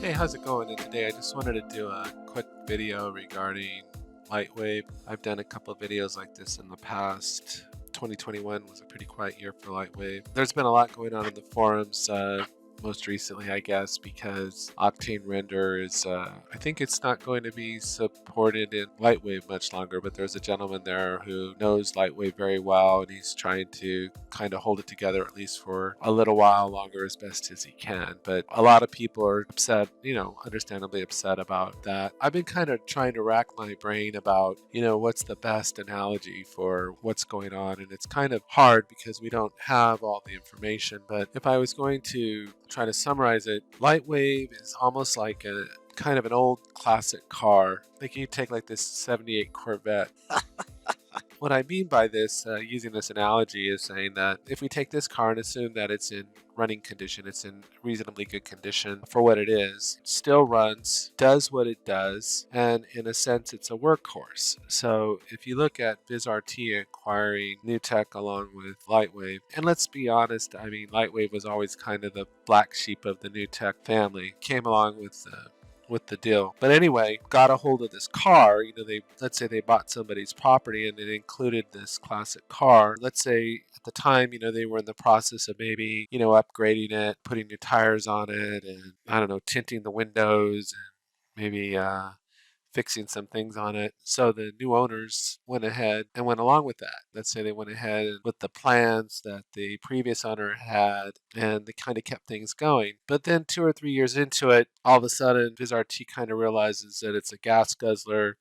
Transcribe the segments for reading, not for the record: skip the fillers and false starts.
Hey, how's it going? And today I just wanted to do a quick video regarding LightWave. I've done a couple of videos like this in the past. 2021 was a pretty quiet year for LightWave. There's been a lot going on in the forums, most recently, I guess, because Octane Render is, I think it's not going to be supported in LightWave much longer, but there's a gentleman there who knows LightWave very well, and he's trying to kind of hold it together at least for a little while longer as best as he can. But a lot of people are upset, understandably upset about that. I've been kind of trying to rack my brain about, what's the best analogy for what's going on, and it's kind of hard because we don't have all the information. But if I was going to try to summarize it, LightWave is almost like a kind of an old classic car. Like you take like this 78 Corvette. What I mean by this, using this analogy, is saying that if we take this car and assume that it's in running condition, it's in reasonably good condition for what it is, still runs, does what it does, and in a sense, it's a workhorse. So if you look at VizRT acquiring new tech along with LightWave, and let's be honest, I mean, LightWave was always kind of the black sheep of the new tech family, came along with the deal. But anyway, got a hold of this car. Let's say they bought somebody's property and it included this classic car. Let's say at the time, they were in the process of maybe, upgrading it, putting new tires on it, and I don't know, tinting the windows and maybe fixing some things on it. So the new owners went ahead and went along with that. Let's say they went ahead with the plans that the previous owner had, and they kind of kept things going. But then 2 or 3 years into it, all of a sudden, VizRT kind of realizes that it's a gas guzzler.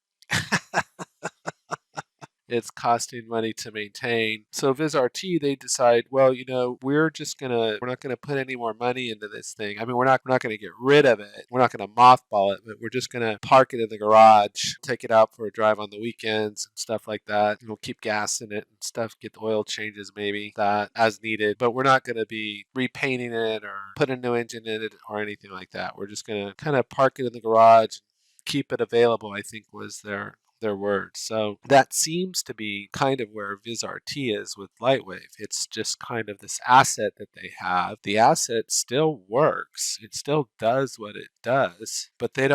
It's costing money to maintain. So VizRT, they decide, well, we're not gonna put any more money into this thing. I mean, we're not gonna get rid of it. We're not gonna mothball it, but we're just gonna park it in the garage, take it out for a drive on the weekends and stuff like that. We'll keep gas in it and stuff, get the oil changes maybe that as needed, but we're not gonna be repainting it or put a new engine in it or anything like that. We're just gonna kind of park it in the garage, keep it available, I think was their words. So that seems to be kind of where VizRT is with LightWave. It's just kind of this asset that they have. The asset still works. It still does what it does, but they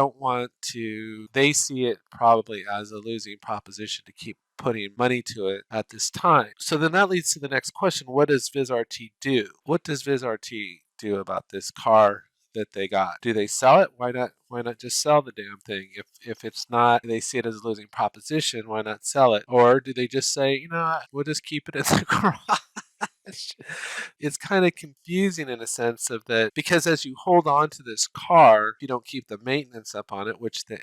see it probably as a losing proposition to keep putting money to it at this time. So then that leads to the next question. What does VizRT do? What does VizRT do about this car that they got? Do they sell it? Why not just sell the damn thing? If it's not, they see it as a losing proposition, why not sell it? Or do they just say, we'll just keep it in the garage? It's kind of confusing in a sense of that, because as you hold on to this car, if you don't keep the maintenance up on it,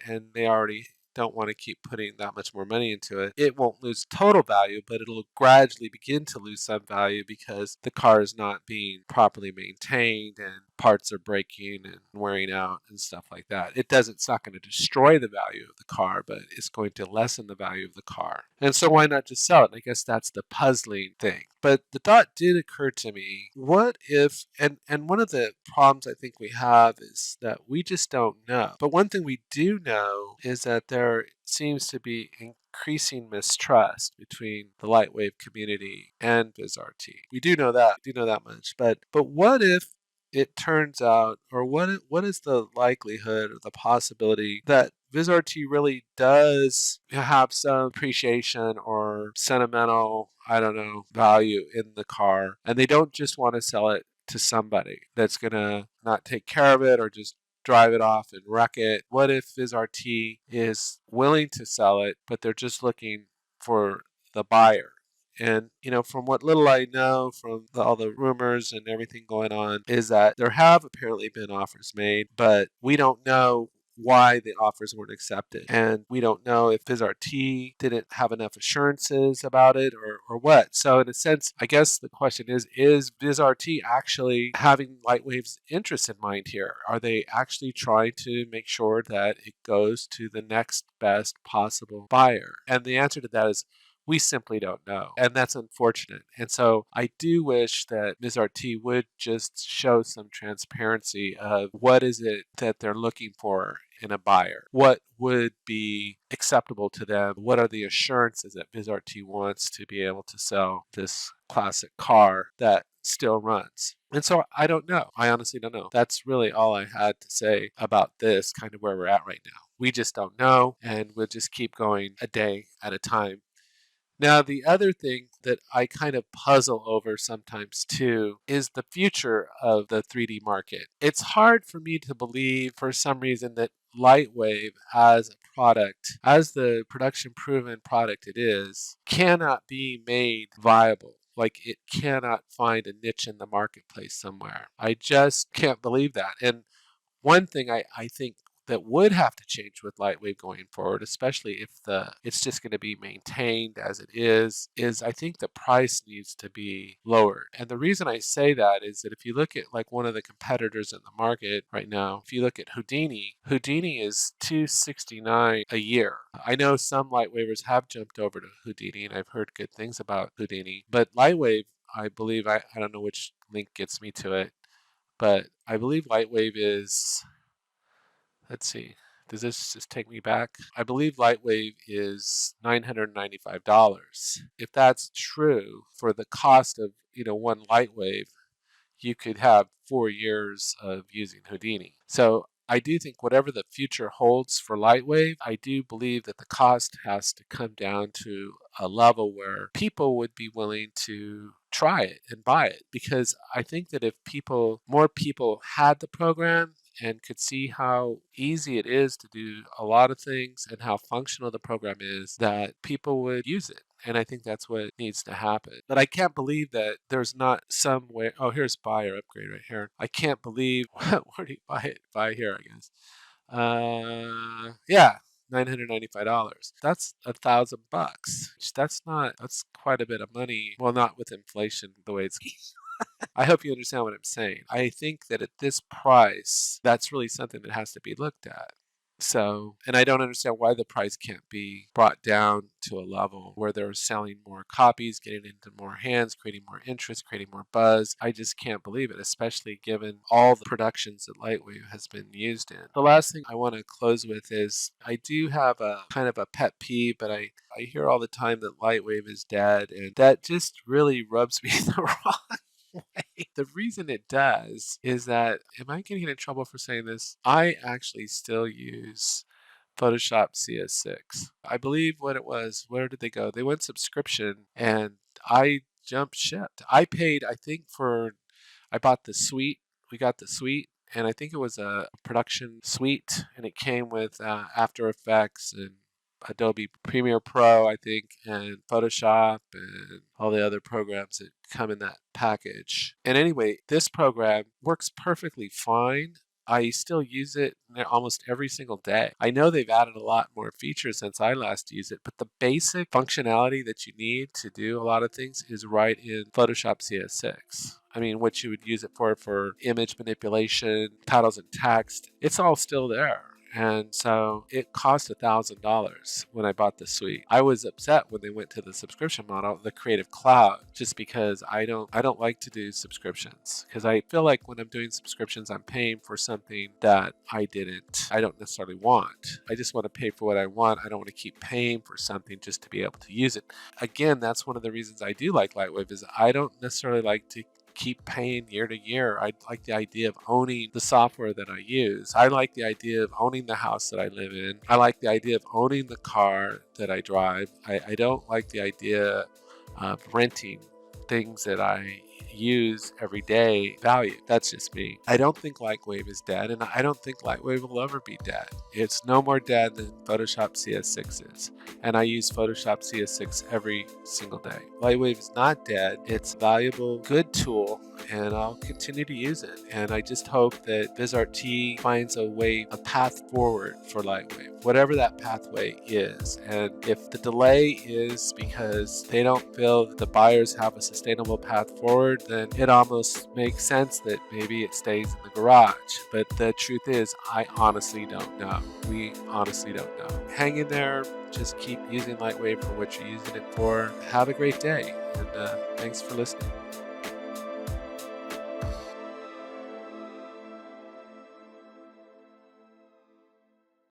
and they already don't want to keep putting that much more money into it, it won't lose total value, but it'll gradually begin to lose some value because the car is not being properly maintained and parts are breaking and wearing out and stuff like that. It's not going to destroy the value of the car, but it's going to lessen the value of the car. And so why not just sell it? I guess that's the puzzling thing. But the thought did occur to me, what if, and one of the problems I think we have is that we just don't know. But one thing we do know is that there seems to be increasing mistrust between the LightWave community and VizRT. We do know that much. But what if it turns out, or what is the likelihood or the possibility that VizRT really does have some appreciation or sentimental, I don't know, value in the car, and they don't just want to sell it to somebody that's gonna not take care of it or just drive it off and wreck it? What if VizRT is willing to sell it, but they're just looking for the buyer? And, from what little I know from all the rumors and everything going on, is that there have apparently been offers made, but we don't know why the offers weren't accepted. And we don't know if VizRT didn't have enough assurances about it or what. So in a sense, I guess the question is VizRT actually having LightWave's interest in mind here? Are they actually trying to make sure that it goes to the next best possible buyer? And the answer to that is, We simply don't know. And that's unfortunate. And so I do wish that Ms. RT would just show some transparency of what is it that they're looking for in a buyer. What would be acceptable to them? What are the assurances that Ms. RT wants to be able to sell this classic car that still runs? And so I don't know. I honestly don't know. That's really all I had to say about this, kind of where we're at right now. We just don't know, and we'll just keep going a day at a time. Now, the other thing that I kind of puzzle over sometimes too is the future of the 3D market. It's hard for me to believe for some reason that LightWave as a product, as the production proven product it is, cannot be made viable. Like it cannot find a niche in the marketplace somewhere. I just can't believe that. And one thing I think that would have to change with LightWave going forward, especially if it's just going to be maintained as it is I think the price needs to be lowered. And the reason I say that is that if you look at like one of the competitors in the market right now, if you look at Houdini is $269 a year. I know some LightWavers have jumped over to Houdini, and I've heard good things about Houdini, but LightWave, I believe, I don't know which link gets me to it, but I believe LightWave is, let's see, does this just take me back? I believe LightWave is $995. If that's true, for the cost of, one LightWave, you could have 4 years of using Houdini. So I do think whatever the future holds for LightWave, I do believe that the cost has to come down to a level where people would be willing to try it and buy it. Because I think that if more people had the program and could see how easy it is to do a lot of things and how functional the program is, that people would use it. And I think that's what needs to happen. But I can't believe that there's not some way. Oh, here's buy or upgrade right here. I can't believe, where do you buy it? Buy here, I guess. Yeah, $995. That's $1,000. That's quite a bit of money. Well, not with inflation the way it's. I hope you understand what I'm saying. I think that at this price, that's really something that has to be looked at. So, and I don't understand why the price can't be brought down to a level where they're selling more copies, getting into more hands, creating more interest, creating more buzz. I just can't believe it, especially given all the productions that LightWave has been used in. The last thing I want to close with is I do have a kind of a pet peeve, but I hear all the time that LightWave is dead, and that just really rubs me the wrong way. The reason it does is that, am I getting in trouble for saying this? I actually still use Photoshop CS6. I believe what it was, where did they go? They went subscription and I jumped ship. I paid, I think I bought the suite. We got the suite, and I think it was a production suite, and it came with After Effects and Adobe Premiere Pro, I think, and Photoshop and all the other programs that come in that package. And anyway, this program works perfectly fine. I still use it almost every single day. I know they've added a lot more features since I last used it, but the basic functionality that you need to do a lot of things is right in Photoshop CS6. I mean, what you would use it for image manipulation, titles and text, it's all still there. And so it cost $1,000 when I bought the suite. I was upset when they went to the subscription model, the Creative Cloud, just because I don't like to do subscriptions, because I feel like when I'm doing subscriptions, I'm paying for something that I don't necessarily want. I just want to pay for what I want. I don't want to keep paying for something just to be able to use it. Again, that's one of the reasons I do like LightWave, is I don't necessarily like to keep paying year to year. I like the idea of owning the software that I use. I like the idea of owning the house that I live in. I like the idea of owning the car that I drive. I don't like the idea of renting things that I use every day value. That's just me. I don't think LightWave is dead, and I don't think LightWave will ever be dead. It's no more dead than Photoshop CS6 is, and I use Photoshop CS6 every single day. LightWave is not dead. It's a valuable, good tool and I'll continue to use it. And I just hope that VizRT finds a path forward for LightWave, whatever that pathway is. And if the delay is because they don't feel that the buyers have a sustainable path forward, then it almost makes sense that maybe it stays in the garage. But the truth is, I honestly don't know. We honestly don't know. Hang in there. Just keep using LightWave for what you're using it for. Have a great day, and thanks for listening.